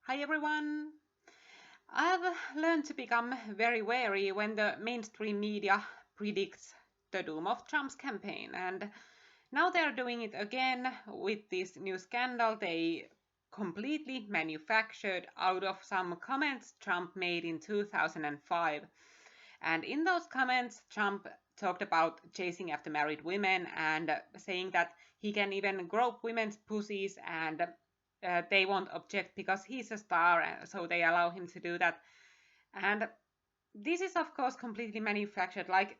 Hi everyone! I've learned to become very wary when the mainstream media predicts the doom of Trump's campaign, and now they're doing it again with this new scandal they completely manufactured out of some comments Trump made in 2005. And in those comments, Trump talked about chasing after married women and saying that he can even grope women's pussies and they won't object because he's a star, so they allow him to do that. And this is, of course, completely manufactured. Like,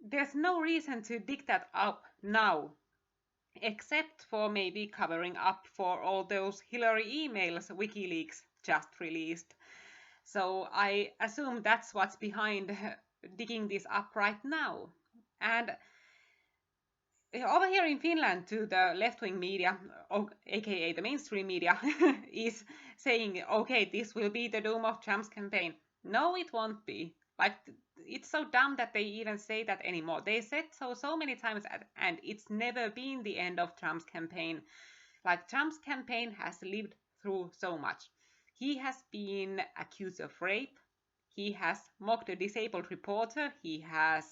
there's no reason to dig that up now, except for maybe covering up for all those Hillary emails WikiLeaks just released. So I assume that's what's behind digging this up right now. And over here in Finland, to the left-wing media, aka the mainstream media, is saying, okay, this will be the doom of Trump's campaign. No, it won't be. Like, it's so dumb that they even say that anymore. They said so many times, and it's never been the end of Trump's campaign. Like, Trump's campaign has lived through so much. He has been accused of rape. He has mocked a disabled reporter. He has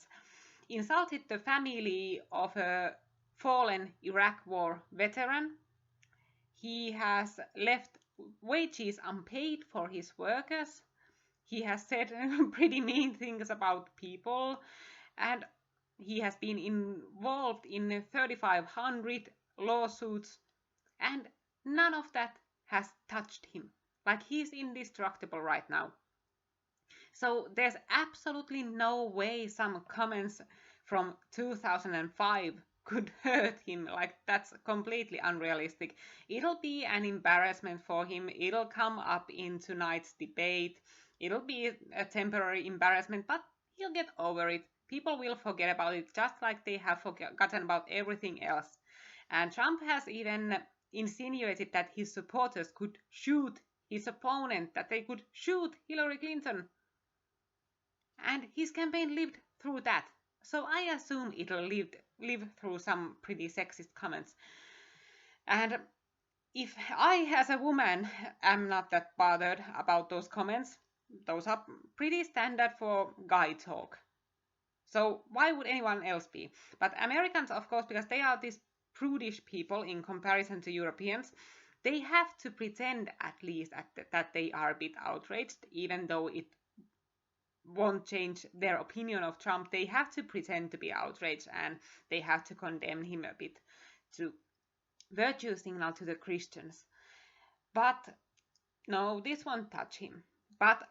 insulted the family of a fallen Iraq war veteran. He has left wages unpaid for his workers. He has said pretty mean things about people. And he has been involved in 3,500 lawsuits. And none of that has touched him. Like, he's indestructible right now. So there's absolutely no way some comments from 2005 could hurt him. Like, that's completely unrealistic. It'll be an embarrassment for him. It'll come up in tonight's debate. It'll be a temporary embarrassment, but he'll get over it. People will forget about it just like they have forgotten about everything else. And Trump has even insinuated that his supporters could shoot his opponent, that they could shoot Hillary Clinton. And his campaign lived through that. So I assume it'll live through some pretty sexist comments. And if I, as a woman, am not that bothered about those comments, those are pretty standard for guy talk. So why would anyone else be? But Americans, of course, because they are these prudish people in comparison to Europeans, they have to pretend at least that they are a bit outraged, even though it won't change their opinion of Trump. They have to pretend to be outraged and they have to condemn him a bit to virtue signal to the Christians. But no, this won't touch him. But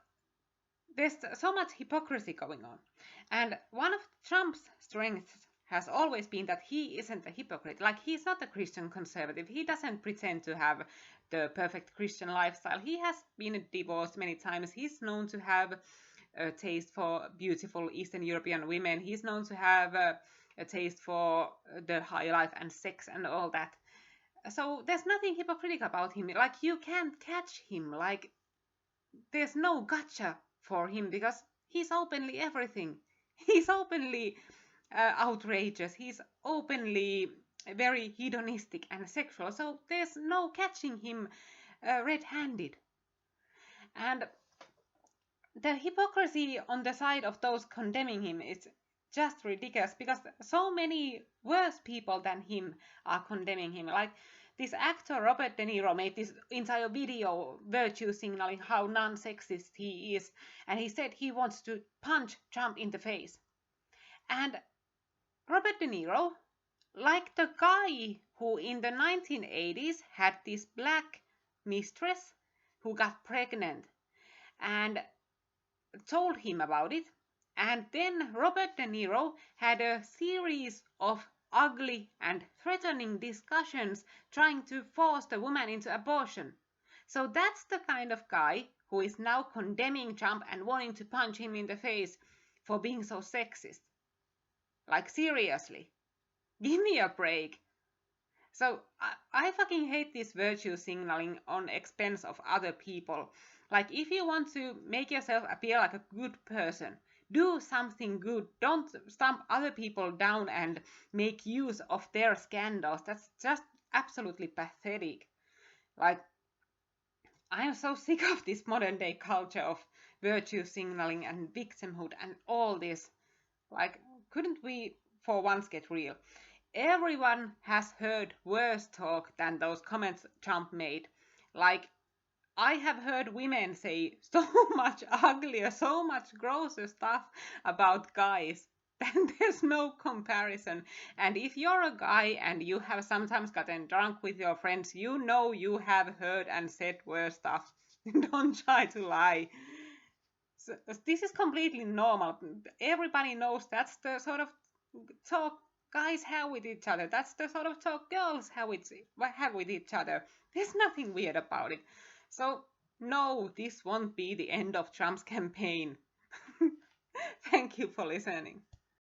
there's so much hypocrisy going on. And one of Trump's strengths has always been that he isn't a hypocrite. Like, he's not a Christian conservative. He doesn't pretend to have the perfect Christian lifestyle. He has been divorced many times. He's known to have a taste for beautiful Eastern European women. He's known to have a taste for the high life and sex and all that. So there's nothing hypocritical about him. Like, you can't catch him. Like, there's no gotcha for him because he's openly everything. He's openly outrageous. He's openly very hedonistic and sexual. So there's no catching him red-handed. And the hypocrisy on the side of those condemning him is just ridiculous because so many worse people than him are condemning him. Like, this actor Robert De Niro made this entire video virtue signaling how non-sexist he is, and he said he wants to punch Trump in the face. And Robert De Niro, like the guy who in the 1980s had this black mistress who got pregnant and told him about it, and then Robert De Niro had a series of ugly and threatening discussions trying to force the woman into abortion. So that's the kind of guy who is now condemning Trump and wanting to punch him in the face for being so sexist. Like, seriously, give me a break. So I fucking hate this virtue signaling on expense of other people. Like, if you want to make yourself appear like a good person, do something good. Don't stamp other people down and make use of their scandals. That's just absolutely pathetic. Like, I'm so sick of this modern day culture of virtue signaling and victimhood and all this. Like, couldn't we for once get real? Everyone has heard worse talk than those comments Trump made. Like, I have heard women say so much uglier, so much grosser stuff about guys. Then there's no comparison. And if you're a guy and you have sometimes gotten drunk with your friends, you know you have heard and said worse stuff. Don't try to lie. So, this is completely normal. Everybody knows that's the sort of talk guys have with each other. That's the sort of talk girls have with each other. There's nothing weird about it. So, no, this won't be the end of Trump's campaign. Thank you for listening.